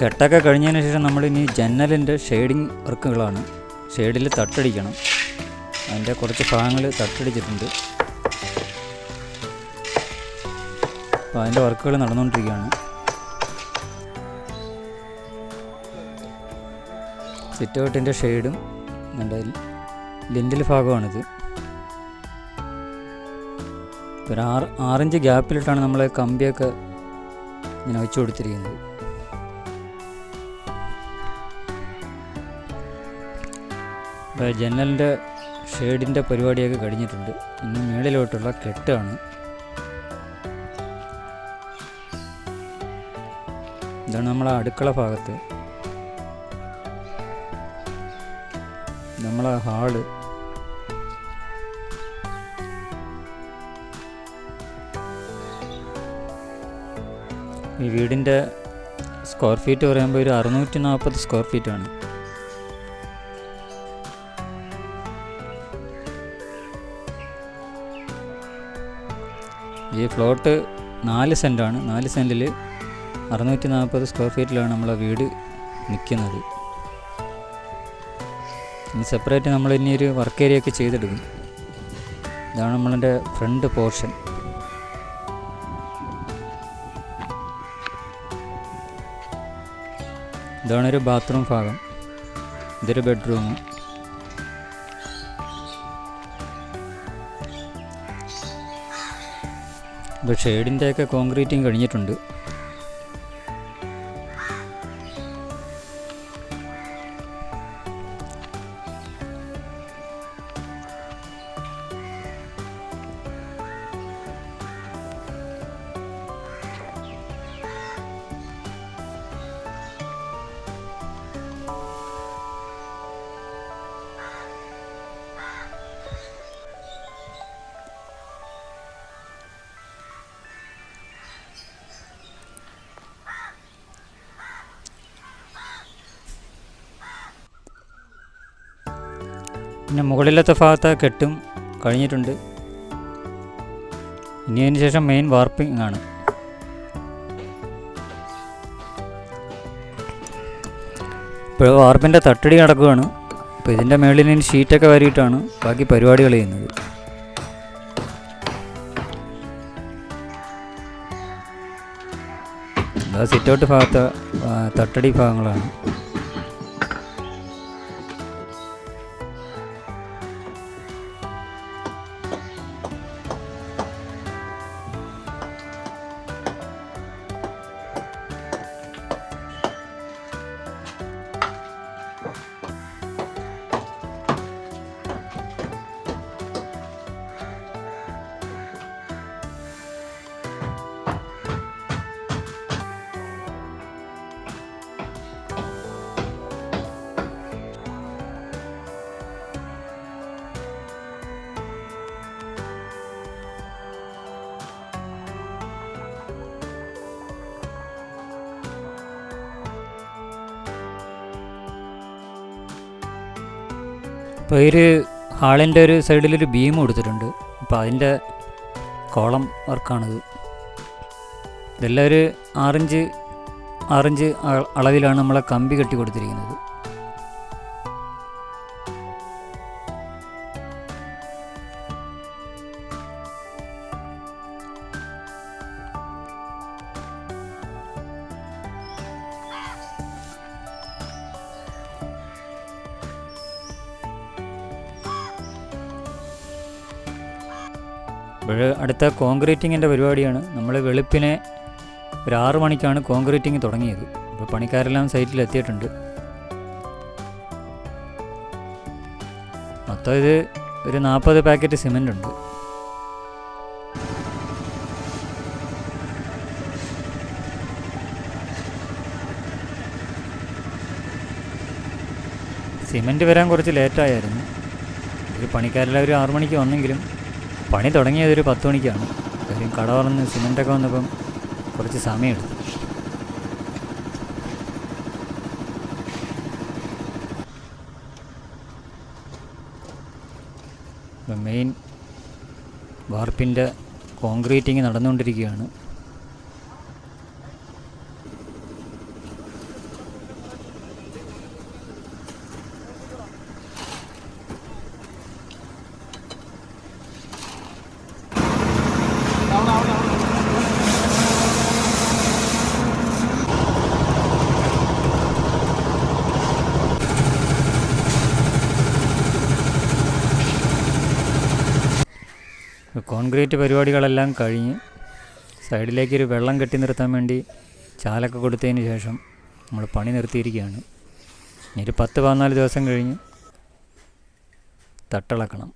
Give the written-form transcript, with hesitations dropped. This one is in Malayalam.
കെട്ടൊക്കെ കഴിഞ്ഞതിന് ശേഷം നമ്മളിനി ജനലിൻ്റെ ഷെയ്ഡിങ് വർക്കുകളാണ്. ഷെയ്ഡിൽ തട്ടടിക്കണം. അതിൻ്റെ കുറച്ച് ഭാഗങ്ങൾ തട്ടടിച്ചിട്ടുണ്ട്. അപ്പോൾ അതിൻ്റെ വർക്കുകൾ നടന്നുകൊണ്ടിരിക്കുകയാണ്. സിറ്റ് ഔട്ടിൻ്റെ ഷെയ്ഡും ലിൻഡിൽ ഭാഗമാണിത്. ഒരു 6 ഇഞ്ച് ഗ്യാപ്പിലിട്ടാണ് നമ്മൾ കമ്പിയൊക്കെ ഇങ്ങനെ വെച്ച് കൊടുത്തിരിക്കുന്നത്. ജനലിൻ്റെ ഷെയ്ഡിൻ്റെ പരിപാടിയൊക്കെ കഴിഞ്ഞിട്ടുണ്ട്. ഇനി മുകളിലോട്ടുള്ള കെട്ടാണ്. ഇതാണ് നമ്മളെ അടുക്കള ഭാഗത്ത്, നമ്മളെ ഹാള്. ഈ വീടിൻ്റെ സ്ക്വയർ ഫീറ്റ് പറയുമ്പോൾ ഒരു 640 സ്ക്വയർ ഫീറ്റാണ്. ഈ പ്ലോട്ട് 4 സെൻറ്റാണ്. 4 സെൻറ്റിൽ 640 സ്ക്വയർ ഫീറ്റിലാണ് നമ്മളെ വീട് നിൽക്കുന്നത്. ഇനി സെപ്പറേറ്റ് നമ്മൾ ഇനി ഒരു വർക്ക് ഏരിയ ഒക്കെ ചെയ്തെടുക്കും. ഇതാണ് നമ്മളുടെ ഫ്രണ്ട് പോർഷൻ. ഇതാണൊരു ബാത്റൂം ഭാഗം. ഇതൊരു ബെഡ്റൂം. ഇപ്പോൾ ഷെയ്ഡിൻ്റെയൊക്കെ കോൺക്രീറ്റിങ് കഴിഞ്ഞിട്ടുണ്ട്. പിന്നെ മുകളിലത്തെ ഭാഗത്ത് കെട്ടും കഴിഞ്ഞിട്ടുണ്ട്. ഇനി അതിന് ശേഷം മെയിൻ വാർപ്പിംഗ് ആണ്. ഇപ്പോൾ വാർപ്പിൻ്റെ തട്ടടി നടക്കുകയാണ്. അപ്പോൾ ഇതിൻ്റെ മുകളിൽ ഇനി ഷീറ്റൊക്കെ വരിയിട്ടാണ് ബാക്കി പരിപാടികൾ ചെയ്യുന്നത്. സിറ്റ് ഔട്ട് ഭാഗത്തെ തട്ടടി ഭാഗങ്ങളാണ്. ഇപ്പോൾ ഒരു ഹാളിൻ്റെ ഒരു സൈഡിലൊരു ബീം കൊടുത്തിട്ടുണ്ട്. അപ്പോൾ അതിൻ്റെ കോളം വർക്കാണിത്. ഇതെല്ലാം ഒരു 6 ഇഞ്ച് അളവിലാണ് നമ്മളെ കമ്പി കെട്ടി കൊടുത്തിരിക്കുന്നത്. ഇപ്പോൾ അടുത്ത കോൺക്രീറ്റിങ്ങിൻ്റെ പരിപാടിയാണ്. നമ്മൾ വെളുപ്പിനെ ഒരു 6 മണിക്കാണ് കോൺക്രീറ്റിങ് തുടങ്ങിയത്. ഇപ്പോൾ പണിക്കാരെല്ലാം സൈറ്റിലെത്തിയിട്ടുണ്ട്. മൊത്തം ഇത് ഒരു 40 പാക്കറ്റ് സിമൻ്റ് ഉണ്ട്. സിമൻറ്റ് വരാൻ കുറച്ച് ലേറ്റായിരുന്നു. ഒരു പണിക്കാരെല്ലാം ഒരു 6 മണിക്ക് വന്നെങ്കിലും പണി തുടങ്ങിയത് ഒരു 10 മണിക്കാണ്. കാര്യം കട തുറന്ന് സിമൻറ്റൊക്കെ വന്നപ്പം കുറച്ച് സമയമെടുത്തു. മെയിൻ വാർപ്പിൻ്റെ കോൺക്രീറ്റിങ് നടന്നുകൊണ്ടിരിക്കുകയാണ്. കോൺക്രീറ്റ് പരിപാടികളെല്ലാം കഴിഞ്ഞ് സൈഡിലേക്കൊരു വെള്ളം കെട്ടി നിർത്താൻ വേണ്ടി ചാലൊക്കെ കൊടുത്തതിന് ശേഷം നമ്മൾ പണി നിർത്തിയിരിക്കുകയാണ്. ഇനി ഒരു 10-14 ദിവസം കഴിഞ്ഞ് തട്ടിളക്കണം.